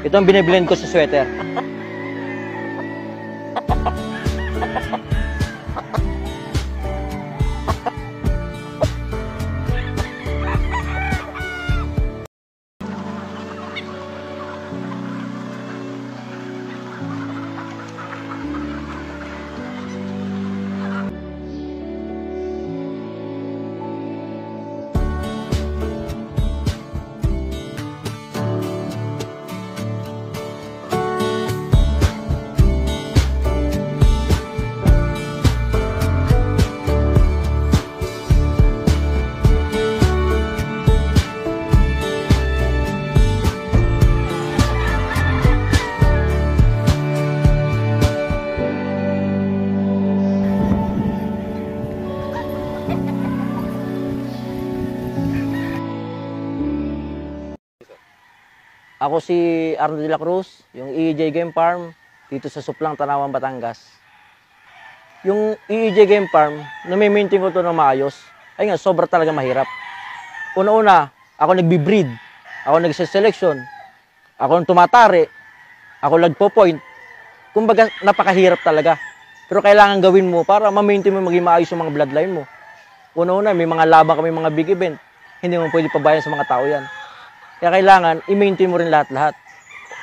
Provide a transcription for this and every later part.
Ito ang biniblend ko sa sweater. Ako si Arno de la Cruz, yung EJ Game Farm, dito sa Suplang, Tanawan, Batangas. Yung EJ Game Farm, nami-maintain ko ito ng maayos. Ay nga, sobra talaga mahirap. Una-una, ako nagbi-breed, ako nagse-selection, ako tumatari, ako nagpo-point. Kumbaga, napakahirap talaga. Pero kailangan gawin mo para ma-maintain mo maging maayos yung mga bloodline mo. Una-una, may mga laban kami, mga big event. Hindi mo pwede pabayan sa mga tao yan. Kaya kailangan, i-maintain mo rin lahat-lahat.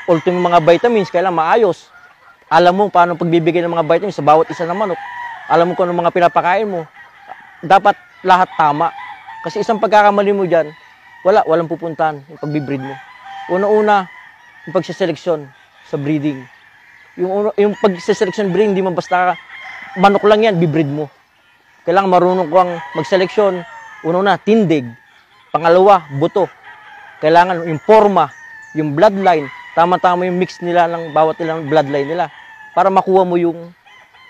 Ultimo mga vitamins, kailangan maayos. Alam mo paano pagbibigay ng mga vitamins sa bawat isa ng manok. Alam mo kung ano mga pinapakain mo. Dapat lahat tama. Kasi isang pagkakamali mo dyan, walang pupuntahan yung pagbibreed mo. Una-una, yung pagsiseleksyon sa breeding. Yung pagsiseleksyon breeding, hindi mo basta manok lang yan, bibreed mo. Kailangan marunong kang magseleksyon. Una-una, tindig. Pangalawa, buto. Kailangan yung forma, yung bloodline, tama-tama yung mix nila ng bawat ilang bloodline nila para makuha mo yung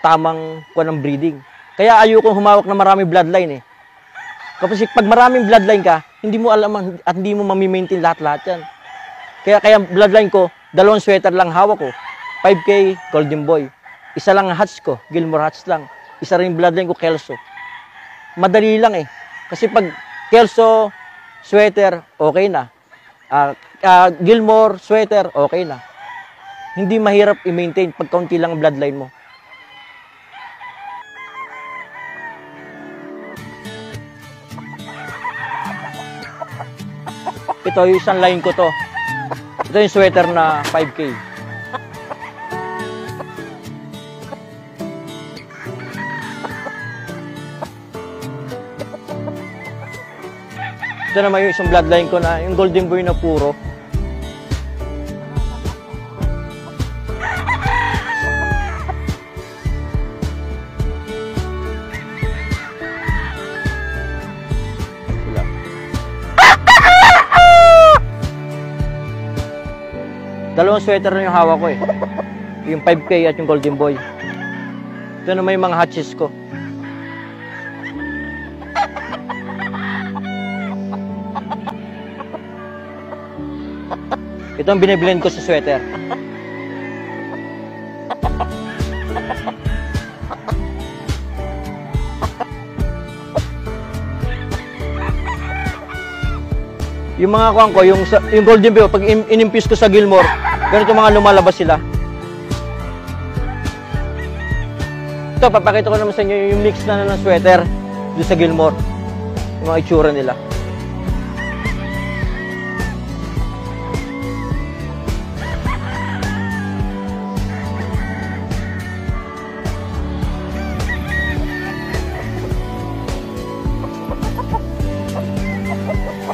tamang kuha ng breeding. Kaya ayoko humawak na maraming bloodline eh. Kasi pag maraming bloodline ka, hindi mo alam at hindi mo mami-maintain lahat-lahat yan. Kaya bloodline ko, 2 sweater lang hawak ko. 5K, Golden Boy. Isa lang hatch ko, Gilmore hatch lang. Isa rin bloodline ko, Kelso. Madali lang eh. Kasi pag Kelso, sweater, okay na. Gilmore, sweater, okay na. Hindi mahirap i-maintain pag kaunti lang ang bloodline mo. Ito yung isang line ko to. Ito yung sweater na 5K. Ito naman yung isang bloodline ko na yung Golden Boy na puro. Sila. Dalawang sweater na yung hawak ko eh. Yung 5K at yung Golden Boy. Ito naman yung mga hatches ko. Ito ang biniblend ko sa sweater. Yung mga kuwan ko, yung Golden Boy, pag in-infuse ko sa Gilmore, ganito mga lumalabas sila. Ito, papakita ko naman sa inyo yung mix na ng sweater doon sa Gilmore. Yung mga itsura nila.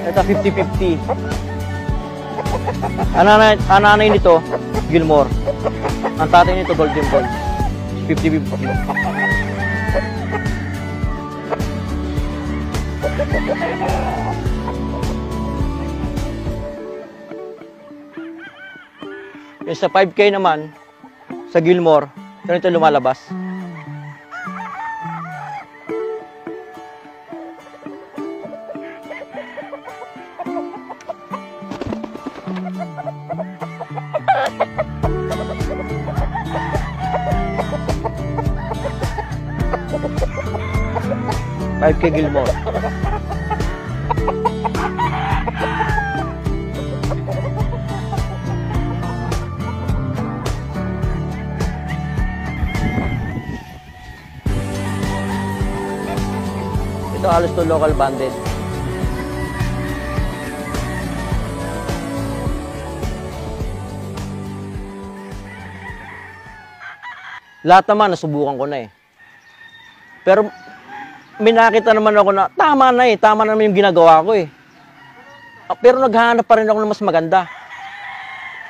Ito 50-50. Ang nanay nito, Gilmore. Ang tatay nito, Golden Boy. 50-50. Yung sa 5K naman, sa Gilmore, ganito lumalabas. Kay Gilmore. Ito halos to local banded. Lahat naman nasubukan ko na eh. Pero may nakita naman ako na tama na eh, tama naman yung ginagawa ko eh. Pero naghahanap pa rin ako ng mas maganda.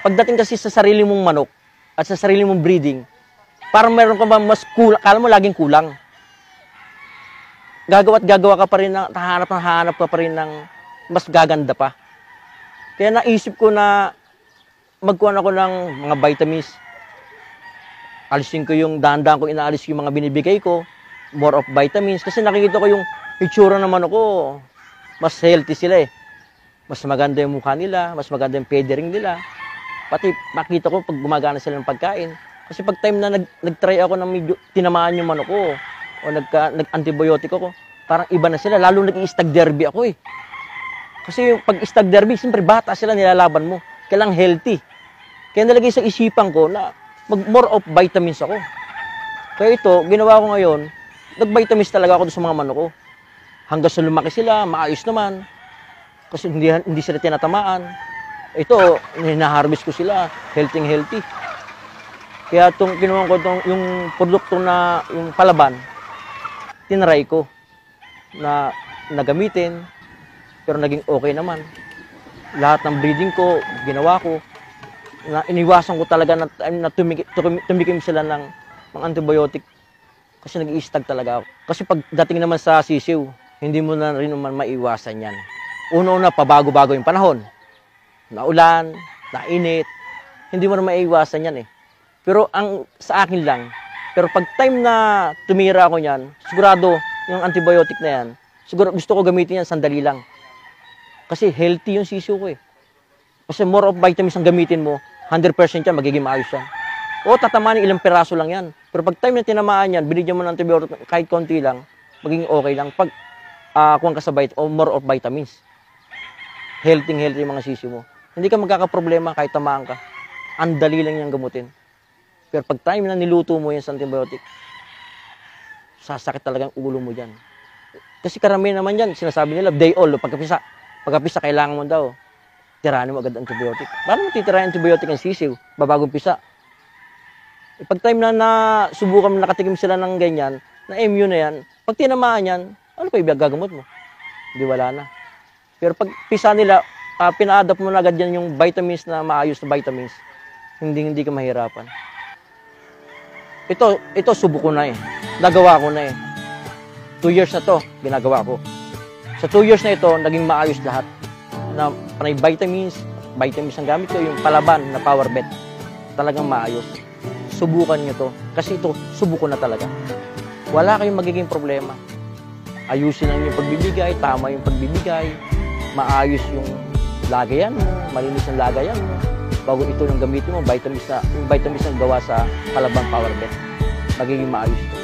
Pagdating kasi sa sarili mong manok at sa sarili mong breeding, parang meron ka ba mas kulang, kala mo laging kulang. Gagawa ka pa rin, hahanap ka pa rin ng mas gaganda pa. Kaya naisip ko na magkuhan ako ng mga vitamins. Alisin ko yung dahan-dahan ko, inaalis yung mga binibigay ko, more of vitamins. Kasi nakikita ko yung itsura ng manok ko, mas healthy sila eh. Mas maganda yung mukha nila, mas maganda yung feathering nila. Pati makita ko pag gumagana sila ng pagkain. Kasi pag time na nag-try ako na medyo tinamaan yung manok ko, o nag-antibiotic ako, parang iba na sila. Lalo nag-i-stag derby ako eh. Kasi yung pag-stag derby, siyempre bata sila nilalaban mo. Kailang healthy. Kaya nalagay sa isipan ko na more of vitamins ako. Kaya ito, ginawa ko ngayon, nag-vitamins talaga ako sa mga manok ko. Hanggang sa lumaki sila, maayos naman. Kasi hindi sila tinatamaan. Ito, hina-harvest ko sila, healthy. Kaya itong kinuha ko yung produkto na yung palaban, tinry ko na nagamitin, pero naging okay naman. Lahat ng breeding ko, ginawa ko, na iniwasan ko talaga na tumikim sila ng antibiotic kasi nag-i-stag talaga ako. Kasi pag dating naman sa sisiw, hindi mo na rin naman maiwasan yan. Una-una, pabago-bago yung panahon. Naulan, nainit, hindi mo na maiwasan yan eh. Pero sa akin lang, pero pag time na tumira ako yan, sigurado yung antibiotic na yan, siguro gusto ko gamitin yan sandali lang. Kasi healthy yung sisiw ko eh. Kasi more of vitamins ang gamitin mo, 100% yan, magiging maayos yan. O tatamaan ilang peraso lang yan. Pero pag time na tinamaan yan, binigyan mo ng antibiotic kahit konti lang, magiging okay lang. Pag kuha ka sa more of vitamins, healthy yung mga sisiw mo. Hindi ka magkakaproblema kahit tamaan ka. Ang dali lang yung gamutin. Pero pag time na niluto mo yan sa antibiotic, sasakit talagang ulo mo dyan. Kasi karamihan naman yan, sinasabi nila, day all, pagkapisa kailangan mo daw, tirahan mo agad antibiotic. Paano mo titirahan antibiotic ang sisiw? Babagong pisa. Pag time na subukan mo, nakatikim sila ng ganyan, na immune na yan, pag tinamaan yan, ano pa gagamot mo? Hindi, wala na. Pero pag pisa nila, pina-adapt mo na agad yan yung vitamins na maayos na vitamins, hindi ka mahirapan. Ito subok ko na eh. Nagawa ko na eh. 2 years na to, ginagawa ko. Sa 2 years na ito, naging maayos lahat. Na panay vitamins ang gamit ko, yung palaban na Power Bet. Talagang maayos. Subukan nyo to. Kasi ito, subok ko na talaga. Wala kayong magiging problema. Ayusin lang yung pagbibigay, tama yung pagbibigay, maayos yung lagayan mo, malinis ang lagayan mo. Bago ito yung gamitin mo, vitamins na gawa sa Palaban Power Bet. Magiging maayos ito.